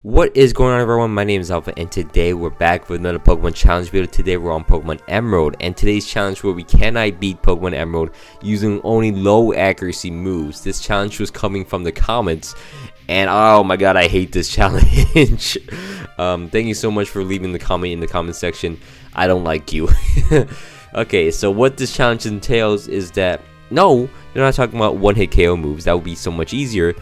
What is going on, everyone? My name is Alpha, and today we're back with another Pokemon challenge video. Today we're on Pokemon Emerald, and today's challenge where we cannot beat Pokemon Emerald using only low accuracy moves. This challenge was coming from the comments, and oh my god, I hate this challenge. Thank you so much for leaving the comment in the comment section. I don't like you. Okay, so what this challenge entails is that, no, they're not talking about one-hit KO moves. That would be so much easier.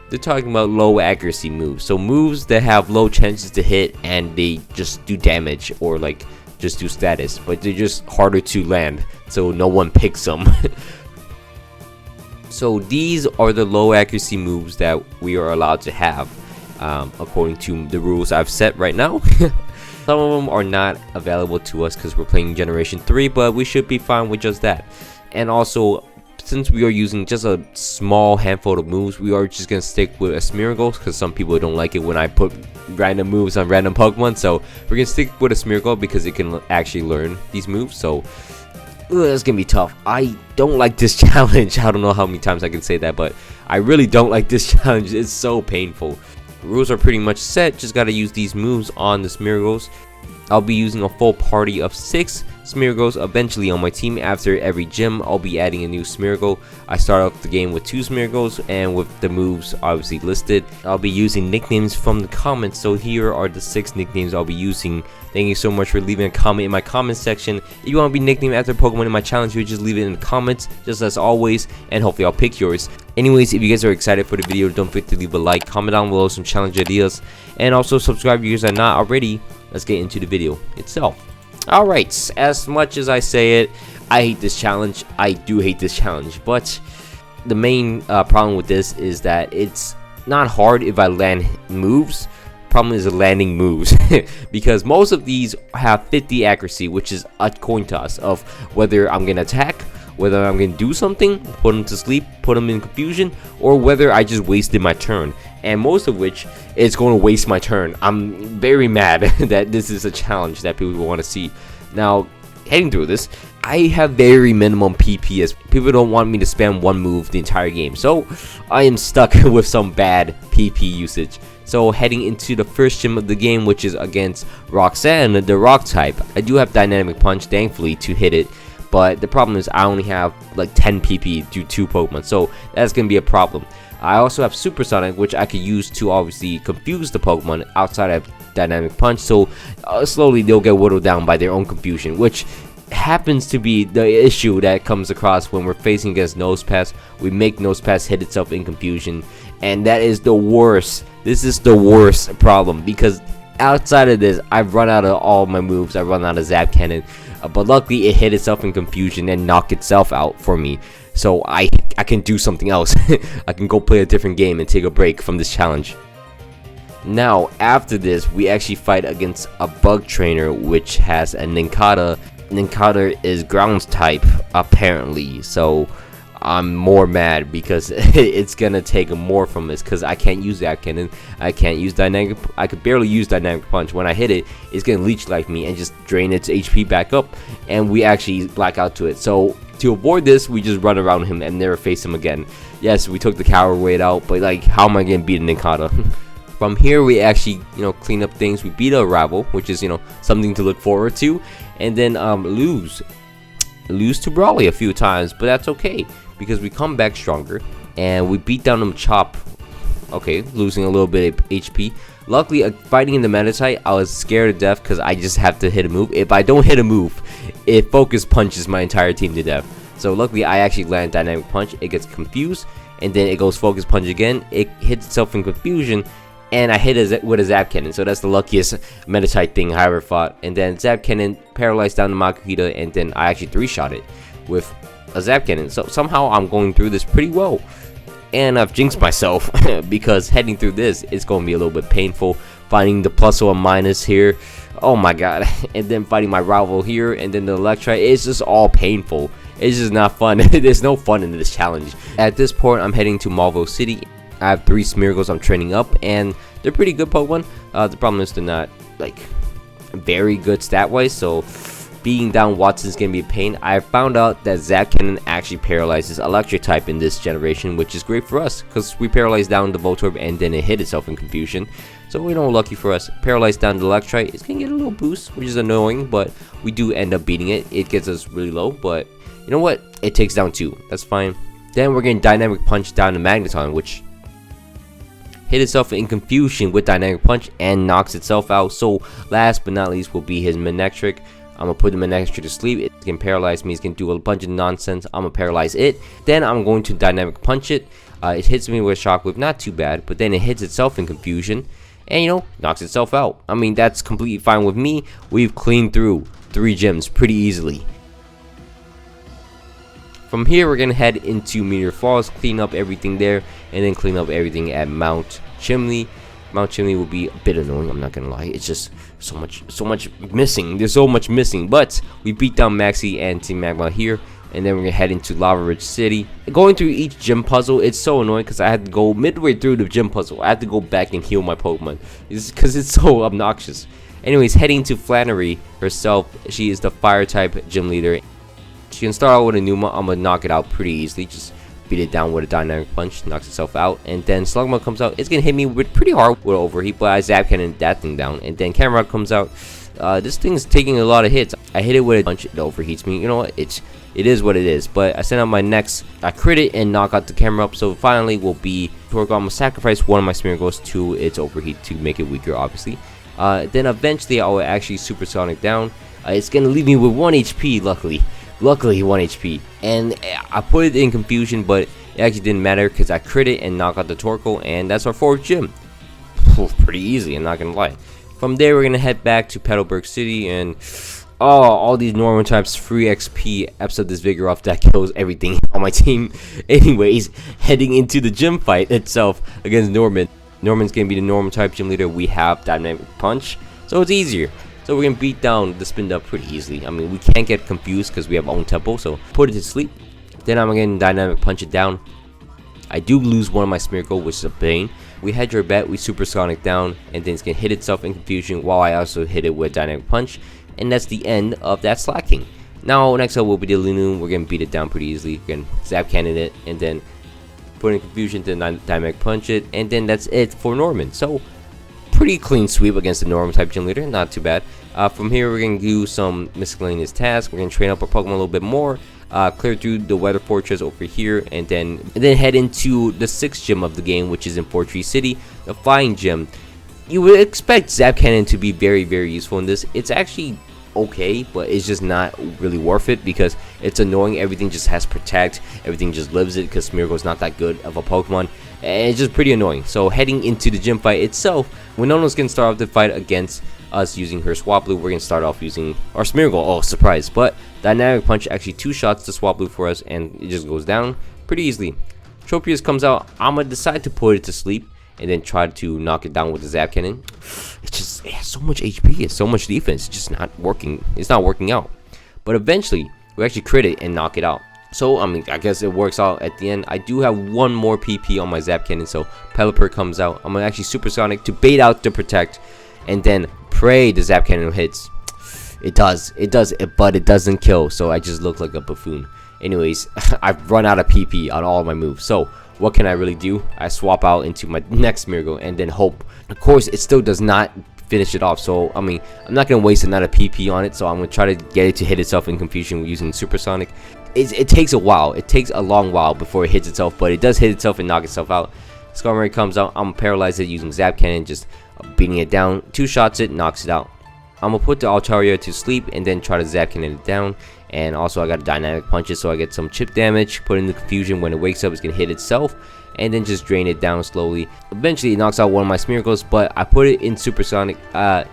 They're talking about low accuracy moves, so moves that have low chances to hit and they just do damage or like just do status, but they're just harder to land, so no one picks them. So these are the low accuracy moves that we are allowed to have according to the rules I've set right now. Some of them are not available to us because we're playing Generation 3, but we should be fine with just that. And also, since we are using just a small handful of moves, we are just going to stick with a Smeargle because some people don't like it when I put random moves on random Pokemon. So we're going to stick with a Smeargle because it can actually learn these moves. So that's going to be tough. I don't like this challenge. I don't know how many times I can say that, but I really don't like this challenge. It's so painful. The rules are pretty much set. Just got to use these moves on the Smeargles. I'll be using a full party of 6 Smeargles eventually on my team. After every gym, I'll be adding a new Smeargle. I start off the game with 2 Smeargles, and with the moves obviously listed. I'll be using nicknames from the comments, so here are the 6 nicknames I'll be using. Thank you so much for leaving a comment in my comment section. If you want to be nicknamed after Pokemon in my challenge, you just leave it in the comments, just as always, and hopefully I'll pick yours. Anyways, if you guys are excited for the video, don't forget to leave a like, comment down below some challenge ideas, and also subscribe if you guys are not already. Let's get into the video itself. Alright, as much as I say it, I hate this challenge. I do hate this challenge, but the main problem with this is that it's not hard if I land moves. Problem is landing moves because most of these have 50 accuracy, which is a coin toss of whether I'm gonna attack, whether I'm gonna do something, put them to sleep, put them in confusion, or whether I just wasted my turn, and most of which it's going to waste my turn. I'm very mad that this is a challenge that people want to see. Now, heading through this, I have very minimum PP as people don't want me to spam one move the entire game, so I am stuck with some bad PP usage. So heading into the first gym of the game, which is against Roxanne, the rock type, I do have Dynamic Punch, thankfully, to hit it. But the problem is I only have like 10 PP due to 2 Pokemon, so that's going to be a problem. I also have Supersonic, which I could use to obviously confuse the Pokemon outside of Dynamic Punch, so slowly they'll get whittled down by their own confusion, which happens to be the issue that comes across when we're facing against Nosepass. We make Nosepass hit itself in confusion, and that is the worst. This is the worst problem because outside of this, I've run out of all my moves. I've run out of Zap Cannon. But luckily it hit itself in confusion and knocked itself out for me, so I can do something else. I can go play a different game and take a break from this challenge. Now after this, we actually fight against a bug trainer which has a Nincada. Nincada is ground type apparently, so I'm more mad because it's gonna take more from this because I can't use that cannon. I can't use dynamic. I could barely use Dynamic Punch. When I hit it, it's gonna leech life me and just drain its HP back up, and we actually black out to it. So to avoid this, we just run around him and never face him again. Yes, we took the coward weight out, but like, how am I gonna beat a Nincada? From here, we actually, clean up things. We beat a rival, which is, something to look forward to, and then lose to Brawley a few times, but that's okay because we come back stronger and we beat down him Chop. Okay, losing a little bit of HP. Luckily, fighting in the Magnetite, I was scared to death because I just have to hit a move. If I don't hit a move, it focus punches my entire team to death. So luckily, I actually land Dynamic Punch. It gets confused, and then it goes Focus Punch again. It hits itself in confusion, and I hit it with a Zap Cannon. So that's the luckiest Magnetite thing I ever fought. And then Zap Cannon paralyzed down the Makuhita, and then I actually 3-shot it with a Zap Cannon. So somehow I'm going through this pretty well. And I've jinxed myself because heading through this is going to be a little bit painful. Finding the plus or minus here, oh my god. And then fighting my rival here, and then the Electrite. It's just all painful. It's just not fun. There's no fun in this challenge. At this point, I'm heading to Marvel City. I have 3 Smeargles I'm training up, and they're pretty good Pokemon. The problem is they're not like very good stat wise, so beating down Watson's gonna be a pain. I found out that Zap Cannon actually paralyzes electric type in this generation, which is great for us because we paralyzed down the Voltorb and then it hit itself in confusion. So lucky for us, paralyzed down the Electrite. It's gonna get a little boost, which is annoying, but we do end up beating it. It gets us really low, but you know what? It takes down 2. That's fine. Then we're getting Dynamic Punch down to Magneton, which hit itself in confusion with Dynamic Punch and knocks itself out. So last but not least will be his Manectric. I'm gonna put the Manectric to sleep. It's gonna paralyze me. It's gonna do a bunch of nonsense. I'm gonna paralyze it. Then I'm going to Dynamic Punch it. It hits me with a Shockwave, not too bad, but then it hits itself in confusion and knocks itself out. I mean, that's completely fine with me. We've cleaned through 3 gyms pretty easily. From here, we're gonna head into Meteor Falls, clean up everything there, and then clean up everything at Mount Chimney. Mount Chimney will be a bit annoying, I'm not gonna lie. It's just so much missing. There's so much missing, but we beat down Maxie and Team Magma here, and then we're gonna head into Lava Ridge City. Going through each gym puzzle, it's so annoying because I had to go midway through the gym puzzle. I had to go back and heal my Pokemon because it's so obnoxious. Anyways, heading to Flannery herself. She is the fire type gym leader. She can start out with a Numa. I'm gonna knock it out pretty easily. Just beat it down with a Dynamic Punch, knocks itself out, and then Slugma comes out. It's gonna hit me with pretty hard with Overheat, but I Zap Cannon that thing down, and then Cameron comes out. This thing's taking a lot of hits. I hit it with a punch, it overheats me. You know what? It is what it is. But I send out my next. I crit it and knock out the camera up. So finally will be Torkoal. I'm gonna sacrifice one of my Smeargles to its overheat to make it weaker, obviously. Then eventually I will actually Supersonic down. It's gonna leave me with 1 HP. Luckily 1 HP, and I put it in confusion, but it actually didn't matter because I crit it and knock out the Torkoal, and that's our 4th gym. Pretty easy, I'm not gonna lie. From there, we're gonna head back to Petalburg City, and all these normal types, free XP, episode this Vigoroth that kills everything on my team. Anyways, heading into the gym fight itself against Norman. Norman's gonna be the normal type gym leader. We have Dynamic Punch, so it's easier. So we're gonna beat down the Spinda pretty easily. I mean, we can't get confused because we have own tempo. So put it to sleep. Then I'm gonna Dynamic Punch it down. I do lose one of my Smeargle, which is a pain. We hedge our bet, we Supersonic down, and then it's gonna hit itself in confusion while I also hit it with Dynamic Punch, and that's the end of that slacking. Now next up will be the Lunu. We're gonna beat it down pretty easily. We're gonna Zap Cannon it, and then put in confusion to Dynamic Punch it, and then that's it for Norman. So pretty clean sweep against the normal type gym leader, not too bad. From here, we're going to do some miscellaneous tasks. We're going to train up our Pokemon a little bit more, clear through the Weather Fortress over here, and then head into the 6th gym of the game, which is in Fortree City, the Flying Gym. You would expect Zap Cannon to be very, very useful in this. It's actually okay, but it's just not really worth it because it's annoying. Everything just has Protect, everything just lives it because Smeargle's not that good of a Pokemon, and it's just pretty annoying. So heading into the gym fight itself, Winona's gonna start off the fight against us using her Swablu. We're gonna start off using our Smeargle. Oh, surprise! But Dynamic Punch actually 2 shots to Swablu for us, and it just goes down pretty easily. Tropius comes out. I'm gonna decide to put it to sleep and then try to knock it down with the Zap Cannon. It has so much HP, it's so much defense, it's just not working. It's not working out. But eventually, we actually crit it and knock it out. So, I mean, I guess it works out at the end. I do have 1 more PP on my Zap Cannon, so Pelipper comes out. I'm gonna actually Supersonic to bait out the Protect, and then pray the Zap Cannon hits. It does, but it doesn't kill, so I just look like a buffoon. Anyways, I've run out of PP on all of my moves, so what can I really do? I swap out into my next Smeargle and then hope. Of course, it still does not finish it off, so I mean, I'm not gonna waste another PP on it, so I'm gonna try to get it to hit itself in confusion using Supersonic. It takes a while, it takes a long while before it hits itself, but it does hit itself and knock itself out. Skarmory comes out. I'm gonna paralyze it using Zap Cannon, just beating it down. 2 shots it, knocks it out. I'm gonna put the Altario to sleep and then try to Zap Cannon it down. And also I got a Dynamic Punch it, so I get some chip damage. Put in the confusion. When it wakes up, it's gonna hit itself and then just drain it down slowly. Eventually it knocks out one of my Smeargles, but I put it in Supersonic.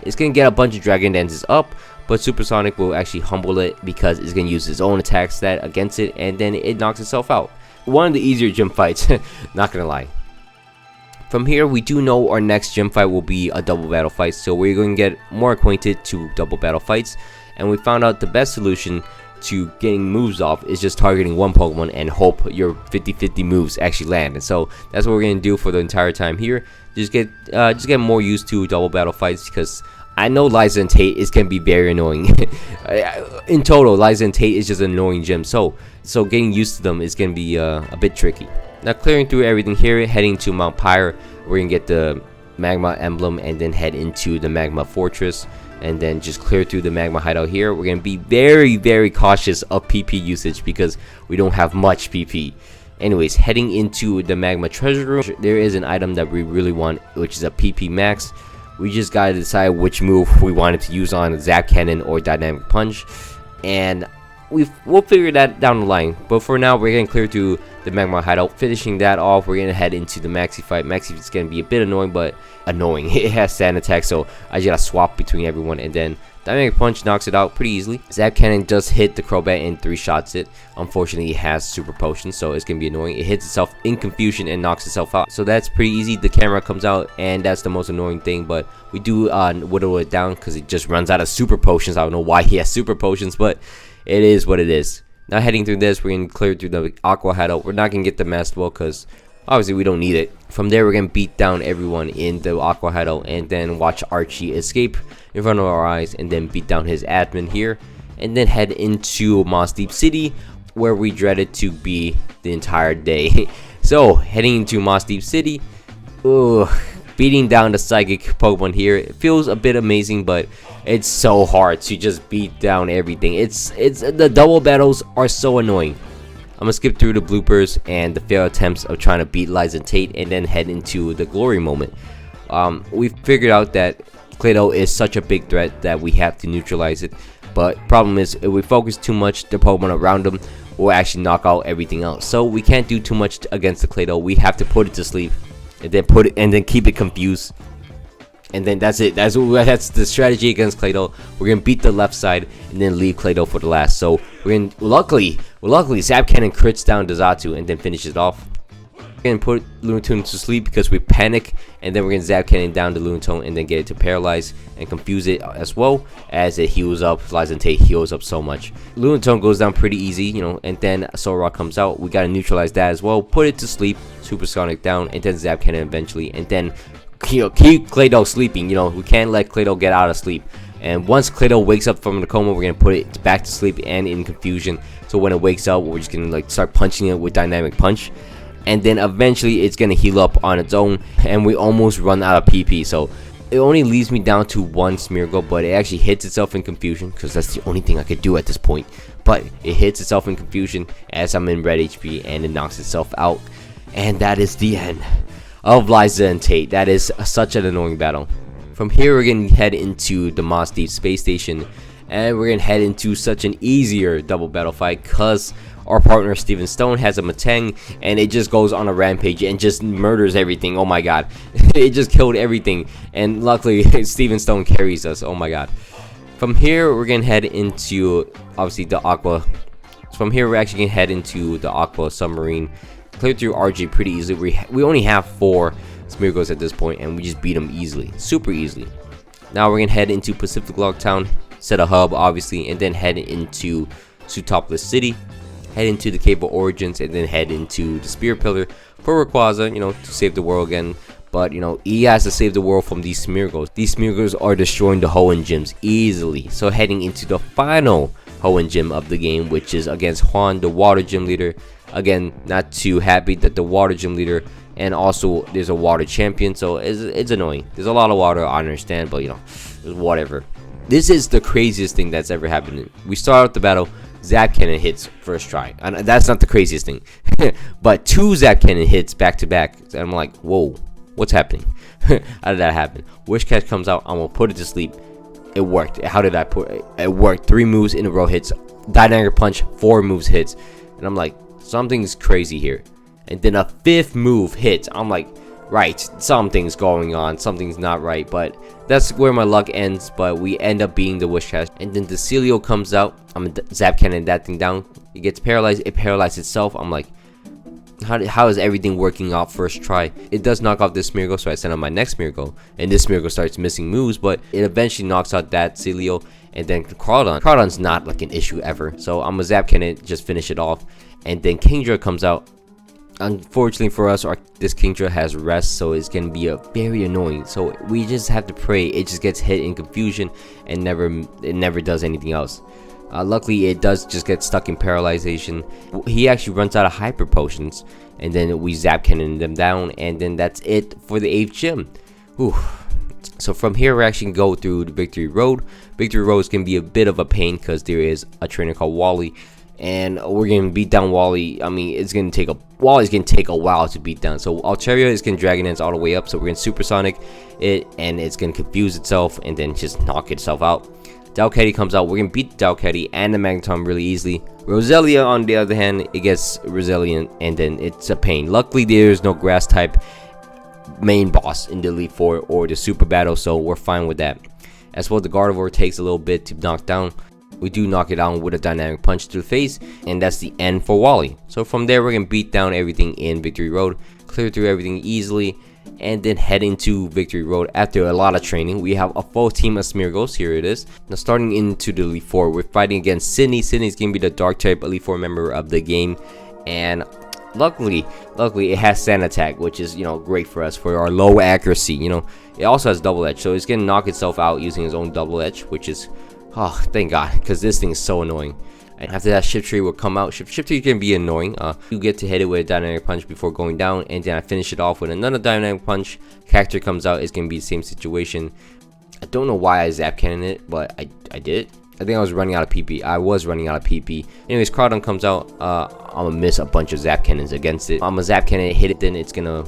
It's gonna get a bunch of Dragon Dances up, but Supersonic will actually humble it because it's gonna use its own attack stat against it, and then it knocks itself out. One of the easier gym fights, not gonna lie. From here, we do know our next gym fight will be a double battle fight, so we're going to get more acquainted to double battle fights, and we found out the best solution to getting moves off is just targeting one Pokemon and hope your 50-50 moves actually land. And so that's what we're going to do for the entire time here. Just get more used to double battle fights, because I know Liza and Tate is gonna be very annoying. In total, Liza and Tate is just an annoying gym, so getting used to them is gonna be a bit tricky. Now clearing through everything here, heading to Mount Pyre, we're gonna get the magma emblem and then head into the magma fortress, and then just clear through the magma hideout here. We're gonna be very cautious of PP usage because we don't have much PP. Anyways, heading into the magma treasure room, there is an item that we really want, which is a PP max. We just gotta decide which move we wanted to use on Zap Cannon or Dynamic Punch, and we'll figure that down the line. But for now, we're gonna clear through the magma hideout. Finishing that off, we're gonna head into the maxi fight. Maxi is gonna be a bit annoying, but annoying. It has sand attack, so I just gotta swap between everyone, and then Dynamic Punch knocks it out pretty easily. Zap Cannon does hit the Crobat and 3-shots it. Unfortunately, it has Super Potion, so it's gonna be annoying. It hits itself in confusion and knocks itself out, so that's pretty easy. The camera comes out, and that's the most annoying thing, but we do whittle it down because it just runs out of Super Potions. I don't know why he has Super Potions, but it is what it is. Now heading through this, we're gonna clear through the Aqua hideout. We're not gonna get the Master Ball because obviously we don't need it. From there, we're gonna beat down everyone in the Aqua hideout and then watch Archie escape in front of our eyes, and then beat down his admin here, and then head into Moss Deep City, where we dreaded to be the entire day. So heading into Moss Deep City, beating down the psychic Pokemon here, it feels a bit amazing, but it's so hard to just beat down everything. It's the double battles are so annoying. I'm gonna skip through the bloopers and the failed attempts of trying to beat Liza and Tate, and then head into the glory moment. We've figured out that Clado is such a big threat that we have to neutralize it, but problem is, if we focus too much the Pokemon around him, will actually knock out everything else. So we can't do too much against the Clado. We have to put it to sleep, and then keep it confused, and then that's it. That's the strategy against Clado. We're gonna beat the left side and then leave Clado for the last. So we're gonna luckily Zap Cannon crits down Dazatu and then finishes it off. We're gonna put Lunatone to sleep because we panic, and then we're gonna Zap Cannon down the Lunatone and then get it to paralyze and confuse it as well as it heals up. Liza and Tate heals up so much. Lunatone goes down pretty easy, you know, and then Solrock comes out. We gotta neutralize that as well. Put it to sleep, Supersonic down, and then Zap Cannon eventually, and then keep Clado sleeping. You know, we can't let Clado get out of sleep. And once Clado wakes up from the coma, we're gonna put it back to sleep and in confusion. So when it wakes up, we're just gonna like start punching it with Dynamic Punch, and then eventually it's gonna heal up on its own, and we almost run out of PP. So it only leaves me down to one Smeargle, but it actually hits itself in confusion because that's the only thing I could do at this point. But it hits itself in confusion as I'm in red HP, and it knocks itself out, and that is the end of Liza and Tate. That is such an annoying battle. From here, we're gonna head into the Moss Deep Space Station, and we're gonna head into such an easier double battle fight because our partner Steven Stone has a Matang, and it just goes on a rampage and just murders everything. Oh my god. It just killed everything, and luckily Steven Stone carries us. Oh my god. From here, we're gonna head into obviously the Aqua. From here, we're actually gonna head into the Aqua Submarine. Clear through RG pretty easily. We only have 4 Smeargles at this point, and we just beat them easily, super easily. Now we're gonna head into Pacific Log Town, set a hub obviously, and then head into Sutopolis City, head into the Cave of Origins, and then head into the Spirit Pillar for Rayquaza, you know, to save the world again. But you know, he has to save the world from these Smeargles. These Smeargles are destroying the Hoenn gyms easily. So heading into the final Hoenn gym of the game, which is against Juan, the Water Gym Leader. Again, not too happy that the Water Gym Leader, and also there's a Water Champion, so it's annoying. There's a lot of water, I understand, but you know, whatever. This is the craziest thing that's ever happened. We start out the battle, Zap Cannon hits first try, and that's not the craziest thing. But 2 Zap Cannon hits back to back, and I'm like, whoa, what's happening? How did that happen? Wish Catch comes out, I'm gonna put it to sleep. It worked. How did I put it? It worked. 3 moves in a row hits. Dynamic Punch, 4 moves hits, and I'm like, something's crazy here. And then a 5th move hits. I'm like, right, something's going on, something's not right. But that's where my luck ends. But we end up being the Wish Cast, and then the Celio comes out. I'm gonna Zap Cannon that thing down. It gets paralyzed. It paralyzed itself. I'm like, how is everything working out first try? It does knock off this Smeargle, so I send out my next Smeargle, and this Smeargle starts missing moves, but it eventually knocks out that Celio. And then Crawdon's not like an issue ever, so I'm gonna Zap Cannon, just finish it off. And then Kingdra comes out. unfortunately for us, this Kingdra has rest, so it's gonna be very annoying. So we just have to pray it just gets hit in confusion and it never does anything else. Luckily, it does just get stuck in paralyzation. He actually runs out of hyper potions, and then we zap cannon them down, and then that's it for the 8th gym. Whew. So from here, we're actually gonna go through the Victory Road. Victory Road is gonna be a bit of a pain because there is a trainer called Wally, and we're gonna beat down Wally. I mean, Wally's gonna take a while to beat down. So Altario is gonna Dragon Dance all the way up. So we're gonna Supersonic it, and it's gonna confuse itself and then just knock itself out. Caddy comes out. We're gonna beat Caddy and the Magnetometer really easily. Roselia, on the other hand, it gets resilient and then it's a pain. Luckily, there's no grass type main boss in the Elite Four or the Super Battle, so we're fine with that. As well, the Gardevoir takes a little bit to knock down. We do knock it down with a dynamic punch to the face, and that's the end for Wally. So from there, we're gonna beat down everything in Victory Road, clear through everything easily, and then head into Victory Road. After a lot of training, we have a full team of Smeargles. Here it is. Now starting into the Elite Four, we're fighting against Sydney. Sydney's gonna be the Dark type Elite Four member of the game, and luckily it has Sand Attack, which is, you know, great for us for our low accuracy. You know, it also has Double Edge, so it's gonna knock itself out using its own Double Edge, which is, oh, thank God, because this thing is so annoying. And after that, Shift Tree will come out. Shift Tree can be annoying. You get to hit it with a Dynamic Punch before going down, and then I finish it off with another Dynamic Punch. Cactus comes out. It's gonna be the same situation. I don't know why I Zap Cannon it, but I did. I think I was running out of PP. I was running out of PP. Anyways, Crawdon comes out. I'm gonna miss a bunch of Zap Cannons against it. I'm gonna Zap Cannon, hit it, then it's gonna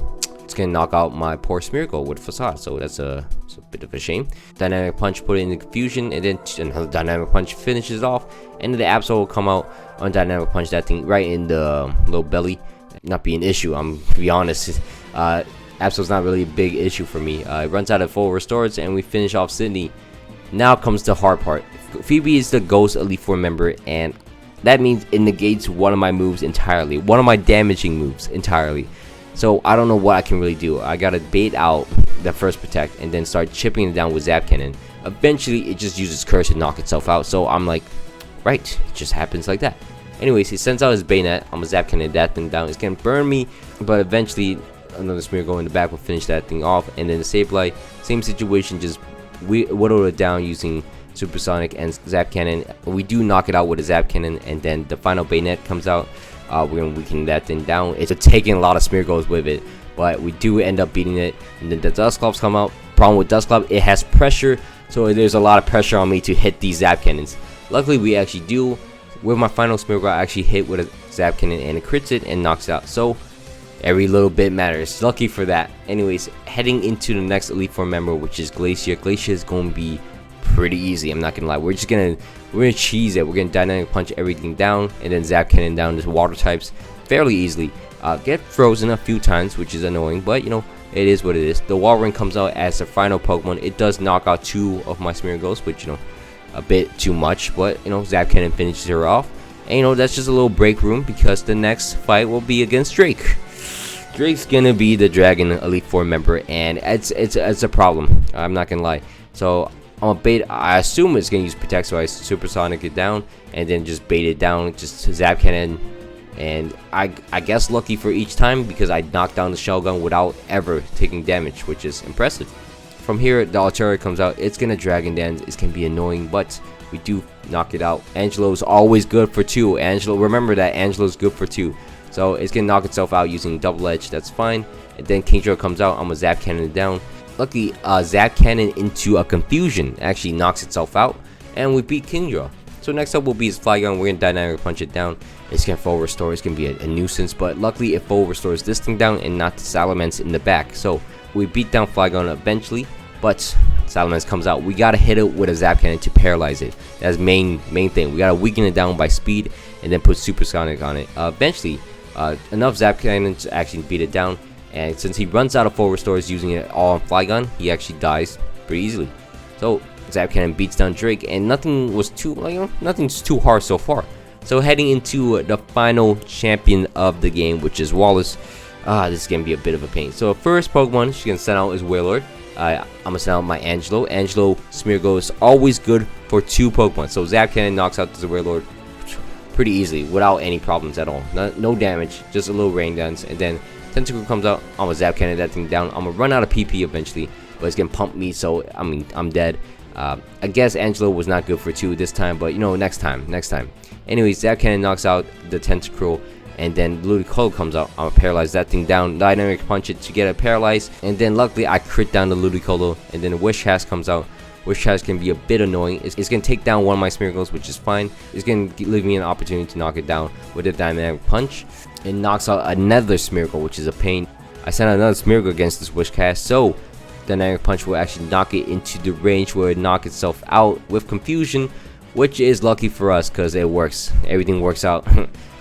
knock out my poor Smeargle with Facade. So it's a bit of a shame. Dynamic Punch, put it into confusion, and then another Dynamic Punch finishes it off. And then the Absol will come out on Dynamic Punch that thing right in the little belly. Not be an issue. I'm to be honest. Absol's not really a big issue for me. It runs out of full restores, and we finish off Sydney. Now comes the hard part. Phoebe is the Ghost Elite Four member, and that means it negates one of my moves entirely, one of my damaging moves entirely. So I don't know what I can really do. I gotta bait out the first Protect and then start chipping it down with Zap Cannon. Eventually, it just uses Curse to knock itself out. So I'm like, right, it just happens like that. Anyways, he sends out his Bayonet. I'm gonna Zap Cannon that thing down. It's gonna burn me, but eventually another Smeargle in the back will finish that thing off. And then the Sableye, same situation, just whittle it down using Supersonic and Zap Cannon. We do knock it out with a Zap Cannon, and then the final Bayonet comes out. We're gonna weaken that thing down. It's taking a lot of Smeargles with it, but we do end up beating it. And then the Dusclops come out. Problem with Dusclop, it has pressure, so there's a lot of pressure on me to hit these Zap Cannons. Luckily, we actually do. With my final Smeargle, I actually hit with a Zap Cannon, and it crits it and knocks it out. So every little bit matters. Lucky for that. Anyways, heading into the next Elite Four member, which is Glacier. Glacier is gonna be pretty easy. I'm not gonna lie. We're gonna cheese it. We're gonna Dynamic Punch everything down, and then Zap Cannon down to water types fairly easily. Get frozen a few times, which is annoying, but you know, it is what it is. The Walrein comes out as the final Pokemon. It does knock out 2 of my Smeargles, which, you know, a bit too much, but you know, Zap Cannon finishes her off. And you know, that's just a little break room because the next fight will be against Drake. Drake's gonna be the Dragon Elite Four member, and it's a problem. I'm not gonna lie. So I'm a bait. I assume it's gonna use Protect, so I Supersonic it down and then just bait it down, just Zap Cannon. And I guess lucky for each time because I knocked down the Shell Gun without ever taking damage, which is impressive. From here, the Altaria comes out. It's gonna Dragon Dance. It's gonna be annoying, but we do knock it out. Angelo's always good for 2. Angelo, remember that Angelo's good for 2. So it's gonna knock itself out using Double Edge. That's fine. And then Kingdra comes out. I'm gonna Zap Cannon it down. Luckily, Zap Cannon into a Confusion actually knocks itself out, and we beat Kingdra. So next up will be his Flygon. We're gonna Dynamic Punch it down. It's gonna full restore. It's gonna be a nuisance, but luckily it full restores this thing down and not the Salamence in the back. So we beat down Flygon eventually, but Salamence comes out. We gotta hit it with a Zap Cannon to paralyze it. That's main thing. We gotta weaken it down by speed and then put Supersonic on it. Eventually, enough Zap Cannon to actually beat it down. And since he runs out of full restores using it all on Flygon, he actually dies pretty easily. So Zap Cannon beats down Drake, and nothing's too hard so far. So heading into the final champion of the game, which is Wallace. This is gonna be a bit of a pain. So first Pokemon she's gonna send out is Wailord. I'm gonna send out my Angelo. Angelo Smeargle is always good for 2 Pokemon. So Zap Cannon knocks out the Wailord. pretty easily without any problems at all. No damage, just a little rain dance. And then Tentacle comes out. I'm gonna zap cannon that thing down. I'm gonna run out of PP eventually, but it's gonna pump me, so I mean I'm dead. I guess Angelo was not good for 2 this time, but you know, next time. Anyways, zap cannon knocks out the Tentacruel, and then Ludicolo comes out. I'm gonna paralyze that thing down, dynamic punch it to get it paralyzed, and then luckily I crit down the Ludicolo, and then Wish Hash comes out. Wish Hash can be a bit annoying. It's gonna take down one of my Smeargles, which is fine. It's gonna leave me an opportunity to knock it down with a dynamic punch. It knocks out another Smeargle, which is a pain. I sent another Smeargle against this Wish Cast, so dynamic punch will actually knock it into the range where it knock itself out with confusion, which is lucky for us because it works. Everything works out.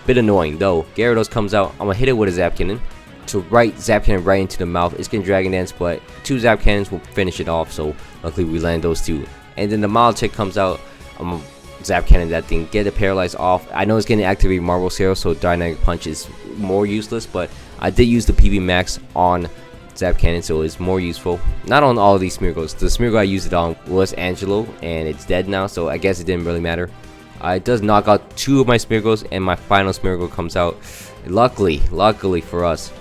Bit annoying though. Gyarados comes out. I'm gonna hit it with a Zap Cannon. To Zap Cannon right into the mouth. It's gonna Dragon Dance, but 2 Zap Cannons will finish it off, so luckily we land those 2. And then the Milotic comes out. I'm gonna Zap Cannon that thing, get it paralyzed off. I know it's gonna activate Marble Zero, so dynamic punch is more useless, but I did use the PB Max on Zap Cannon, so it's more useful. Not on all of these Smeargles. The Smeargle I used it on was Angelo, and it's dead now, so I guess it didn't really matter. It does knock out 2 of my Smeargles, and my final Smeargle comes out. Luckily for us,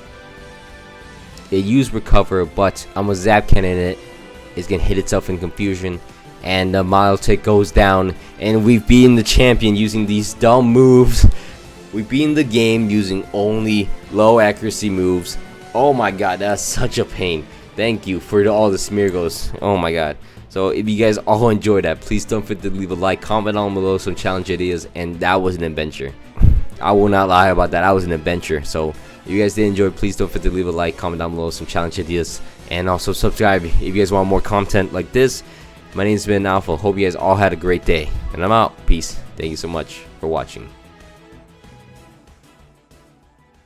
it used Recover, but I'm gonna Zap Cannon it. It's gonna hit itself in confusion, and the Milotic goes down, and we've beaten the champion using these dumb moves. We've beaten the game using only low accuracy moves. Oh my god, that's such a pain. Thank you for all the Smeargles. Oh my god. So if you guys all enjoyed that, please don't forget to leave a like, comment down below some challenge ideas, and that was an adventure. I will not lie about that. That was an adventure. So if you guys did enjoy, please don't forget to leave a like, comment down below some challenge ideas, and also subscribe if you guys want more content like this. My name's been Alpha. Hope you guys all had a great day, and I'm out. Peace. Thank you so much for watching.